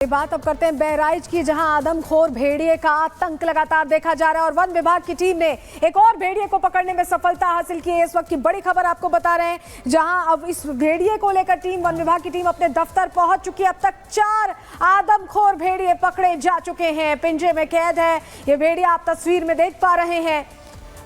बात अब करते हैं बहराइच की, जहां आदमखोर भेड़िए का आतंक लगातार देखा जा रहा है और वन विभाग की टीम ने एक और भेड़िए को पकड़ने में सफलता हासिल की है। इस वक्त की बड़ी खबर आपको बता रहे हैं, जहां अब इस भेड़िए को लेकर वन विभाग की टीम अपने दफ्तर पहुंच चुकी है। अब तक 4 आदमखोर भेड़िए पकड़े जा चुके हैं, पिंजरे में कैद है ये भेड़िया। आप तस्वीर में देख पा रहे हैं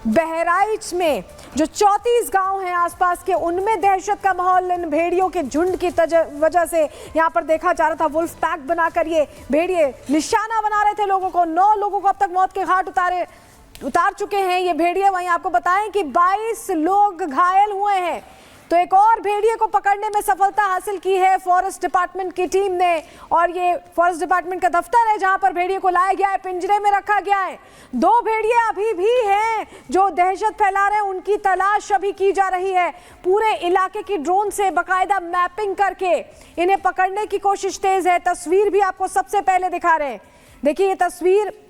बहराइच में जो 34 गांव हैं आसपास के, उनमें दहशत का माहौल इन भेड़ियों के झुंड की वजह से यहां पर देखा जा रहा था। वुल्फ पैक बनाकर ये भेड़िए निशाना बना रहे थे लोगों को। 9 लोगों को अब तक मौत के घाट उतार चुके हैं ये भेड़िए। वहीं आपको बताएं कि 22 लोग घायल हुए हैं। तो एक और भेड़िए को पकड़ने में सफलता हासिल की है फॉरेस्ट डिपार्टमेंट की टीम ने, और ये फॉरेस्ट डिपार्टमेंट का दफ्तर है जहां पर भेड़िए को लाया गया है, पिंजरे में रखा गया है। 2 भेड़िए अभी भी हैं जो दहशत फैला रहे हैं, उनकी तलाश अभी की जा रही है। पूरे इलाके की ड्रोन से बाकायदा मैपिंग करके इन्हें पकड़ने की कोशिश तेज है। तस्वीर भी आपको सबसे पहले दिखा रहे हैं। देखिए ये तस्वीर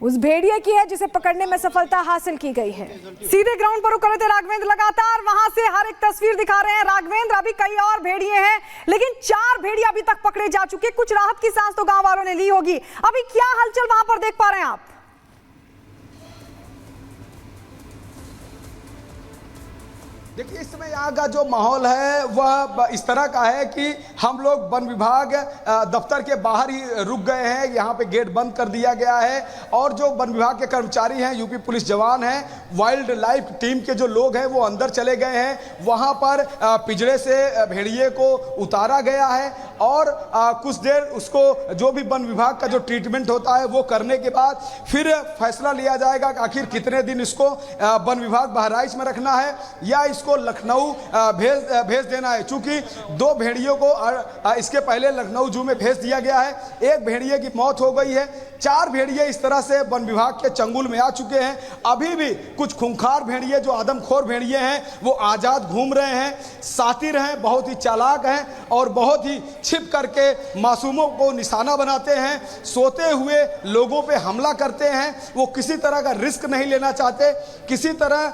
उस भेड़िए की है जिसे पकड़ने में सफलता हासिल की गई है। सीधे ग्राउंड पर रुक रहे थे राघवेंद्र, लगातार वहां से हर एक तस्वीर दिखा रहे हैं। राघवेंद्र, अभी कई और भेड़िए हैं लेकिन 4 भेड़िए अभी तक पकड़े जा चुके। कुछ राहत की सांस तो गांव वालों ने ली होगी। अभी क्या हलचल वहां पर देख पा रहे हैं आप? देखिए इस समय यहाँ का जो माहौल है वह इस तरह का है कि हम लोग वन विभाग दफ्तर के बाहर ही रुक गए हैं। यहाँ पे गेट बंद कर दिया गया है और जो वन विभाग के कर्मचारी हैं, यूपी पुलिस जवान हैं, वाइल्ड लाइफ टीम के जो लोग हैं वो अंदर चले गए हैं। वहाँ पर पिंजरे से भेड़िए को उतारा गया है और कुछ देर उसको जो भी वन विभाग का जो ट्रीटमेंट होता है वो करने के बाद फिर फैसला लिया जाएगा कि आखिर कितने दिन इसको वन विभाग बहराइच में रखना है या इसको लखनऊ भेज देना है। चूंकि 2 भेड़ियों को इसके पहले लखनऊ जू में भेज दिया गया है। एक भेड़िए की मौत हो गई है। 4 भेड़िए इस तरह से वन विभाग के चंगुल में आ चुके हैं। अभी भी कुछ खूंखार भेड़िए जो आदमखोर भेड़िए हैं वो आजाद घूम रहे हैं, सातिर हैं, बहुत ही चालाक हैं और बहुत ही छिप करके मासूमों को निशाना बनाते हैं, सोते हुए लोगों पे हमला करते हैं। वो किसी तरह का रिस्क नहीं लेना चाहते, किसी तरह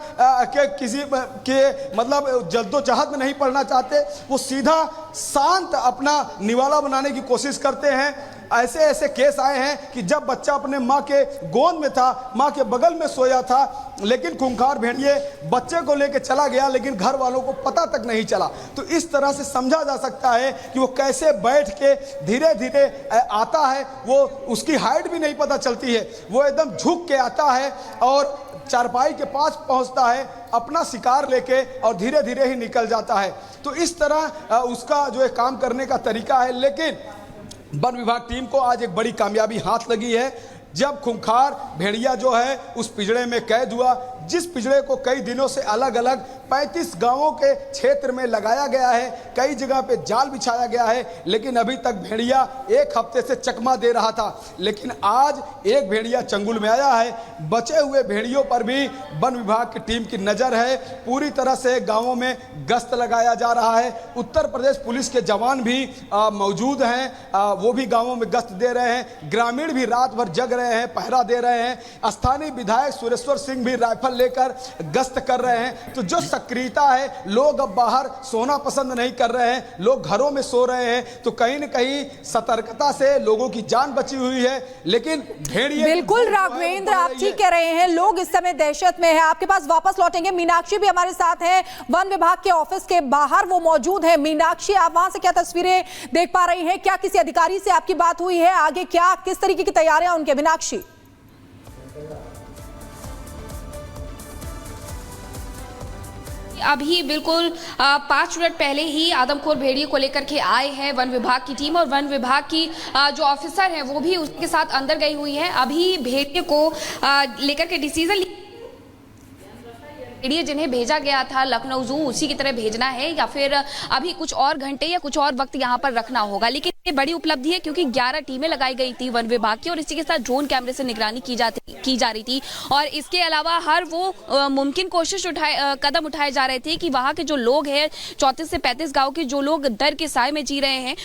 के मतलब जद्दोजहद में नहीं पड़ना चाहते। वो सीधा शांत अपना निवाला बनाने की कोशिश करते हैं। ऐसे ऐसे केस आए हैं कि जब बच्चा अपने माँ के गोद में था, माँ के बगल में सोया था, लेकिन खूंखार भेड़िए बच्चे को लेकर चला गया लेकिन घर वालों को पता तक नहीं चला। तो इस तरह से समझा जा सकता है कि वो कैसे बैठ के धीरे धीरे आता है। वो उसकी हाइट भी नहीं पता चलती है, वो एकदम झुक के आता है और चारपाई के पास पहुंचता है अपना शिकार लेके और धीरे धीरे ही निकल जाता है। तो इस तरह उसका जो है काम करने का तरीका है। लेकिन वन विभाग टीम को आज एक बड़ी कामयाबी हाथ लगी है। जब खूंखार भेड़िया जो है उस पिंजरे में कैद हुआ, जिस पिंजरे को कई दिनों से अलग अलग 35 गांवों के क्षेत्र में लगाया गया है, कई जगह पे जाल बिछाया गया है, लेकिन अभी तक भेड़िया 1 हफ्ते से चकमा दे रहा था। लेकिन आज एक भेड़िया चंगुल में आया है। बचे हुए भेड़ियों पर भी वन विभाग की टीम की नज़र है। पूरी तरह से गांवों में गश्त लगाया जा रहा है। उत्तर प्रदेश पुलिस के जवान भी मौजूद हैं, वो भी गाँवों में गश्त दे रहे हैं। ग्रामीण भी रात भर जग रहे हैं, पहरा दे रहे हैं। स्थानीय विधायक सुरेश्वर सिंह भी राइफल लेकर गश्त कर रहे हैं। तो जो सक्रियता है, लोग अब बाहर सोना पसंद नहीं कर रहे हैं, लोग घरों में सो रहे हैं। तो कहीं न कहीं सतर्कता से लोगों की जान बची हुई है। लेकिन भेड़िए बिल्कुल राघवेंद्र, आप ठीक कह रहे हैं, लोग इस समय दहशत में है। आपके पास वापस लौटेंगे, मीनाक्षी भी हमारे साथ है, वन विभाग के ऑफिस के बाहर वो मौजूद है। मीनाक्षी, आप वहां से क्या तस्वीरें देख पा रही हैं? क्या किसी अधिकारी से आपकी बात हुई है? आगे क्या किस तरीके की तैयारियां उनके? मीनाक्षी, अभी बिल्कुल 5 मिनट पहले ही आदमखोर भेड़िए को लेकर के आए हैं वन विभाग की टीम, और वन विभाग की जो ऑफिसर हैं वो भी उसके साथ अंदर गई हुई है। अभी भेड़िए को लेकर के डिसीजन भेड़िए जिन्हें भेजा गया था लखनऊ जू, उसी की तरह भेजना है या फिर अभी कुछ और घंटे या कुछ और वक्त यहाँ पर रखना होगा। लेकिन ये बड़ी उपलब्धि है क्योंकि 11 टीमें लगाई गई थी वन विभाग की और इसी के साथ ड्रोन कैमरे से निगरानी की जा रही थी। और इसके अलावा हर वो मुमकिन कदम उठाए जा रहे थे कि वहाँ के जो लोग हैं, 34 से 35 गाँव के जो लोग डर के साए में जी रहे हैं,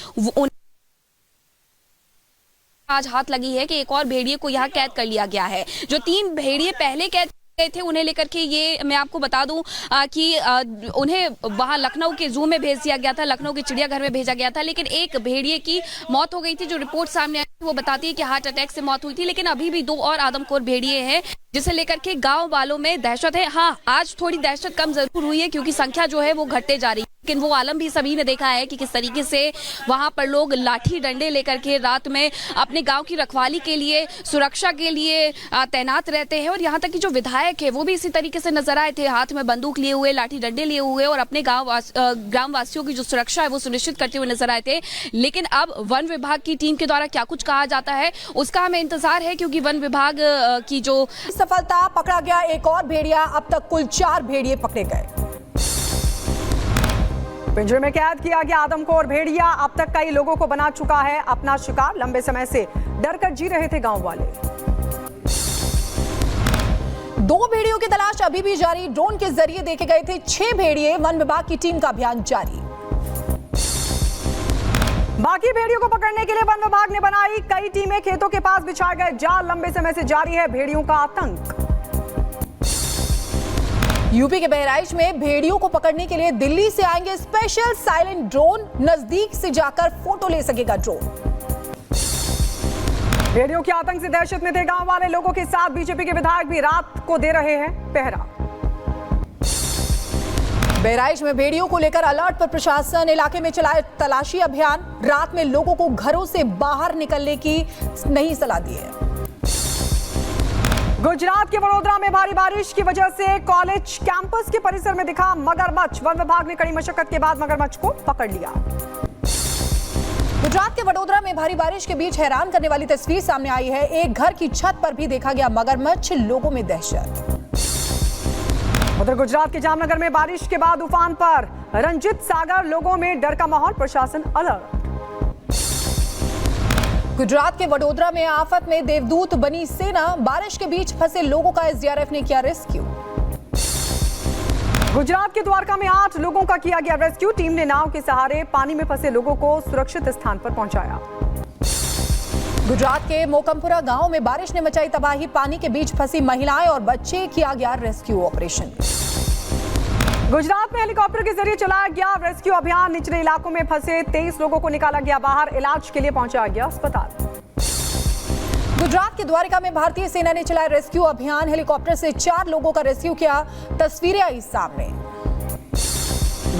आज हाथ लगी है कि एक और भेड़िए को यहाँ कैद कर लिया गया है। जो 3 भेड़िए पहले कैद गए थे उन्हें लेकर के, ये मैं आपको बता दूं कि उन्हें वहां लखनऊ के जू में भेज दिया गया था, लखनऊ के चिड़ियाघर में भेजा गया था, लेकिन एक भेड़िए की मौत हो गई थी। जो रिपोर्ट सामने आई वो बताती है कि हार्ट अटैक से मौत हुई थी, लेकिन अभी भी 2 और आदमखोर भेड़िए हैं जिसे लेकर के गांव वालों में दहशत है। हाँ, आज थोड़ी दहशत कम जरूर हुई है क्योंकि संख्या जो है वो घटते जा रही है, लेकिन वो आलम भी सभी ने देखा है कि किस तरीके से वहां पर लोग लाठी डंडे लेकर के रात में अपने गांव की रखवाली के लिए, सुरक्षा के लिए तैनात रहते हैं। और यहाँ तक कि जो विधायक है वो भी इसी तरीके से नजर आए थे, हाथ में बंदूक लिए हुए, लाठी डंडे लिए हुए, और अपने ग्रामवासियों की जो सुरक्षा है वो सुनिश्चित करते हुए नजर आए थे। लेकिन अब वन विभाग की टीम के द्वारा क्या कुछ कहा जाता है उसका हमें इंतजार है, क्योंकि वन विभाग की जो सफलता, पकड़ा गया एक और भेड़िया। अब तक कुल 4 भेड़िए पकड़े गए। पिंजरे में कैद किया गया आदमखोर भेड़िया अब तक कई लोगों को बना चुका है अपना शिकार। लंबे समय से डरकर जी रहे थे गांव वाले। 2 भेड़ियों की तलाश अभी भी जारी। ड्रोन के जरिए देखे गए थे 6 भेड़िए। वन विभाग की टीम का अभियान जारी। बाकी भेड़ियों को पकड़ने के लिए वन विभाग ने बनाई कई टीमें। खेतों के पास बिछाए गए जाल। लंबे समय से जारी है भेड़ियों का आतंक। यूपी के बहराइच में भेड़ियों को पकड़ने के लिए दिल्ली से आएंगे स्पेशल साइलेंट ड्रोन। नजदीक से जाकर फोटो ले सकेगा ड्रोन। भेड़ियों के आतंक से दहशत में थे गांव वाले। लोगों के साथ बीजेपी के विधायक भी रात को दे रहे हैं पहरा। बहराइच में भेड़ियों को लेकर अलर्ट पर प्रशासन। इलाके में चलाए तलाशी अभियान। रात में लोगों को घरों से बाहर निकलने की नहीं सलाह दी है। गुजरात के वडोदरा में भारी बारिश की वजह से कॉलेज कैंपस के परिसर में दिखा मगरमच्छ। वन विभाग ने कड़ी मशक्कत के बाद मगरमच्छ को पकड़ लिया। गुजरात के वडोदरा में भारी बारिश के बीच हैरान करने वाली तस्वीर सामने आई है। एक घर की छत पर भी देखा गया मगरमच्छ। लोगों में दहशत। उधर गुजरात के जामनगर में बारिश के बाद उफान पर रंजित सागर। लोगों में डर का माहौल, प्रशासन अलर्ट। गुजरात के वडोदरा में आफत में देवदूत बनी सेना। बारिश के बीच फंसे लोगों का एसडीआरएफ ने किया रेस्क्यू। गुजरात के द्वारका में 8 लोगों का किया गया रेस्क्यू। टीम ने नाव के सहारे पानी में फंसे लोगों को सुरक्षित स्थान पर पहुंचाया। गुजरात के मोकमपुरा गांव में बारिश ने मचाई तबाही। पानी के बीच फंसी महिलाएं और बच्चे, किया गया रेस्क्यू ऑपरेशन। गुजरात में हेलीकॉप्टर के जरिए चलाया गया रेस्क्यू अभियान। निचले इलाकों में फंसे 23 लोगों को निकाला गया बाहर। इलाज के लिए पहुंचाया गया अस्पताल। गुजरात के द्वारका में भारतीय सेना ने चलाया रेस्क्यू अभियान। हेलीकॉप्टर से 4 लोगों का रेस्क्यू किया। तस्वीरें आई सामने।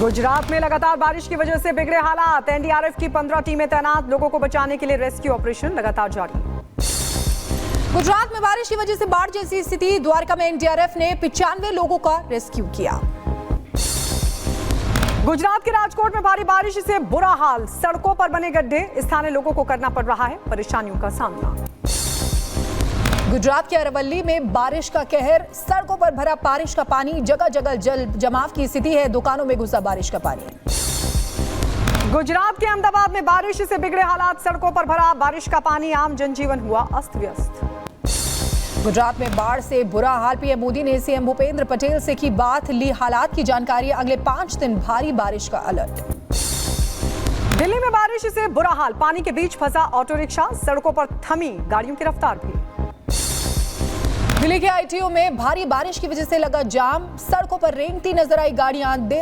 गुजरात में लगातार बारिश की वजह से बिगड़े हालात। एनडीआरएफ की 15 टीमें तैनात। लोगों को बचाने के लिए रेस्क्यू ऑपरेशन लगातार जारी। गुजरात में बारिश की वजह से बाढ़ जैसी स्थिति। द्वारका में एनडीआरएफ ने 95 लोगों का रेस्क्यू किया। गुजरात के राजकोट में भारी बारिश से बुरा हाल। सड़कों पर बने गड्ढे। स्थानीय लोगों को करना पड़ रहा है परेशानियों का सामना। गुजरात के अरवल्ली में बारिश का कहर। सड़कों पर भरा बारिश का पानी। जगह जगह जल जमाव की स्थिति है। दुकानों में घुसा बारिश का पानी। गुजरात के अहमदाबाद में बारिश से बिगड़े हालात। सड़कों पर भरा बारिश का पानी। आम जनजीवन हुआ अस्त व्यस्त। गुजरात में बाढ़ से बुरा हाल। पीएम मोदी ने सीएम भूपेंद्र पटेल से की बात। ली हालात की जानकारी। अगले 5 दिन भारी बारिश का अलर्ट। दिल्ली में बारिश से बुरा हाल। पानी के बीच फंसा ऑटो रिक्शा। सड़कों पर थमी गाड़ियों की रफ्तार भी। दिल्ली के आईटीओ में भारी बारिश की वजह से लगा जाम। सड़कों पर रेंगती नजर आई गाड़ियां।